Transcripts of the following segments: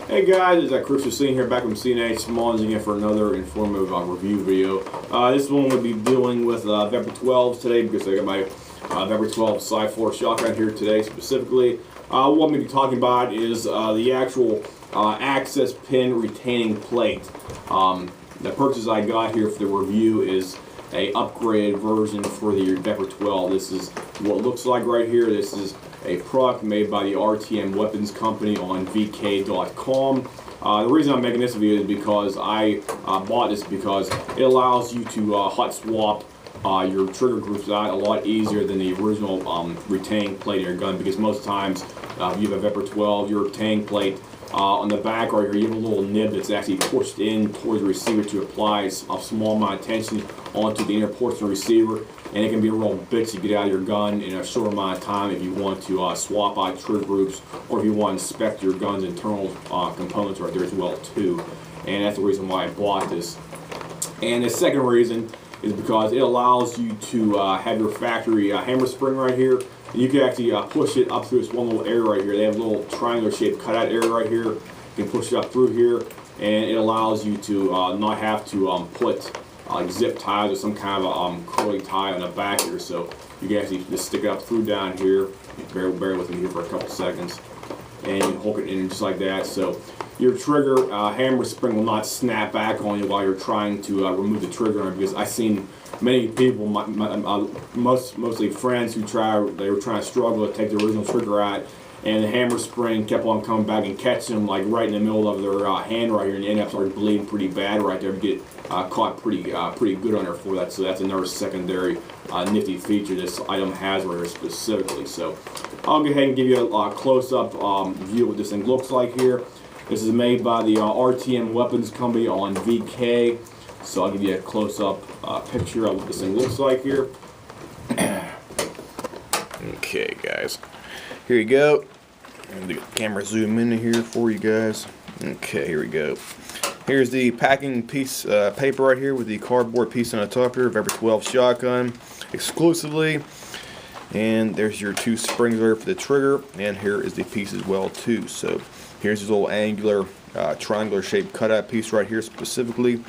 Hey guys, it's Chris Singh here back from CNH Smallings again for another informative review video. This one will be dealing with Vepr-12 today because I got my Vepr-12 Sci-4 shotgun here today specifically. What I'm going to be talking about is the actual access pin retaining plate. The purchase I got here for the review is a upgraded version for the Vepr-12. This is what it looks like right here. This is a product made by the RTM Weapons Company on VK.com. The reason I'm making this video is because I bought this because it allows you to hot swap your trigger groups out a lot easier than the original retaining plate in your gun, because most times if you have a Vepr-12, your retaining plate on the back right here, you have a little nib that's actually pushed in towards the receiver to apply a small amount of tension onto the inner portion of the receiver, and it can be a real bitch to get out of your gun in a short amount of time if you want to swap out trigger groups, or if you want to inspect your gun's internal components right there as well too. And that's the reason why I bought this. And the second reason is because it allows you to have your factory hammer spring right here. You can actually push it up through this one little area right here. They have a little triangular shaped cutout area right here. You can push it up through here, and it allows you to not have to put zip ties or some kind of curly tie on the back here. So you can actually just stick it up through down here. Bear with me here for a couple seconds, and you hook it in just like that. So your trigger hammer spring will not snap back on you while you're trying to remove the trigger, because I've seen many people, mostly friends, they were trying to struggle to take the original trigger out, and the hammer spring kept on coming back and catching them like right in the middle of their hand right here, and they end up starting bleeding pretty bad right there. Get caught pretty good on there for that. So that's another secondary nifty feature this item has right here specifically. So I'll go ahead and give you a close-up view of what this thing looks like here. This is made by the RTM Weapons Company on VK. So I'll give you a close-up picture of what this thing looks like here. Okay, guys, here you go. And the camera zoom in here for you guys. Okay, here we go. Here's the packing piece paper right here with the cardboard piece on the top here. Vepr-12 shotgun exclusively. And there's your two springs there for the trigger, and here is the piece as well too. So here's this little angular triangular shaped cutout piece right here specifically,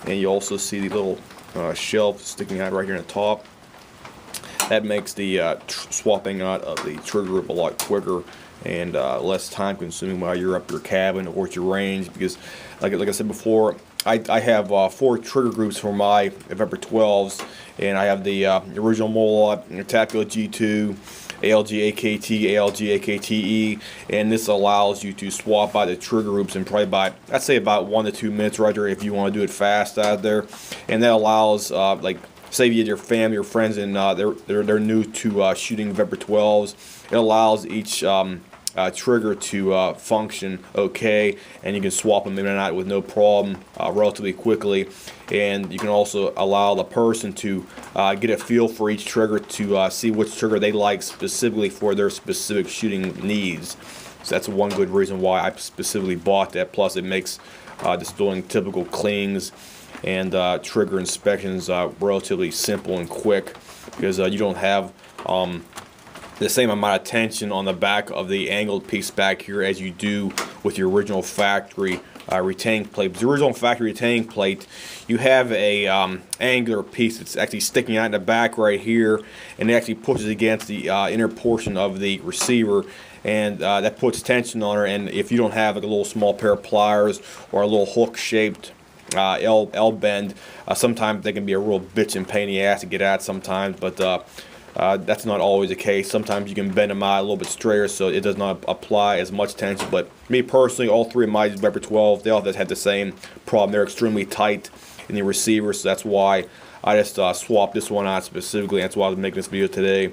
and you also see the little shelf sticking out right here in the top. That makes the swapping out of the trigger group a lot quicker and less time consuming while you're up your cabin or at your range, because like I said before, I have 4 trigger groups for my Vepr-12s, and I have the original Molot, Tactical G2, ALG AKT, ALG AKTE, and this allows you to swap out the trigger groups in probably about, I'd say about 1 to 2 minutes right there if you want to do it fast out there. And that allows, like, say you have your family or friends and they're new to shooting Vepr-12s, it allows each trigger to function okay, and you can swap them in and out with no problem relatively quickly. And you can also allow the person to get a feel for each trigger to see which trigger they like specifically for their specific shooting needs. So that's one good reason why I specifically bought that. Plus it makes just doing typical cleans and trigger inspections relatively simple and quick, because you don't have the same amount of tension on the back of the angled piece back here as you do with your original factory retaining plate. The original factory retaining plate, you have a angular piece that's actually sticking out in the back right here, and it actually pushes against the inner portion of the receiver, and that puts tension on her. And if you don't have like a little small pair of pliers or a little hook shaped L bend, sometimes they can be a real bitch and pain in the ass to get at sometimes, but that's not always the case. Sometimes you can bend them out a little bit straighter so it does not apply as much tension. But me personally, all 3 of my Vepr-12, they all had the same problem. They're extremely tight in the receiver, so that's why I just swapped this one out specifically. That's why I was making this video today.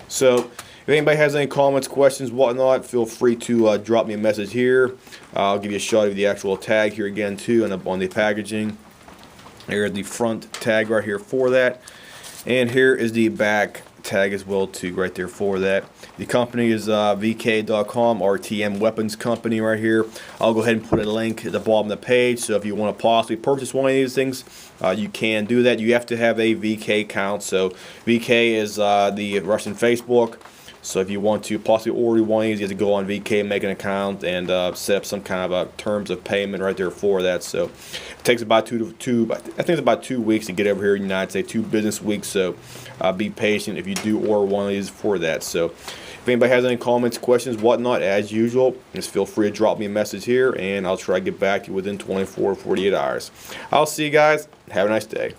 So if anybody has any comments, questions, whatnot, feel free to drop me a message here. I'll give you a shot of the actual tag here again too on the packaging. Here's the front tag right here for that, and here is the back tag as well too right there for that. The company is VK.com, RTM Weapons Company right here. I'll go ahead and put a link at the bottom of the page, so if you want to possibly purchase one of these things, you can do that. You have to have a VK account. So VK is the Russian Facebook. So if you want to possibly order one of these, you have to go on VK, make an account, and set up some kind of terms of payment right there for that. So it takes about I think it's about 2 weeks to get over here in the United States, 2 business weeks. So be patient if you do order one of these for that. So if anybody has any comments, questions, whatnot, as usual, just feel free to drop me a message here, and I'll try to get back to you within 24 or 48 hours. I'll see you guys. Have a nice day.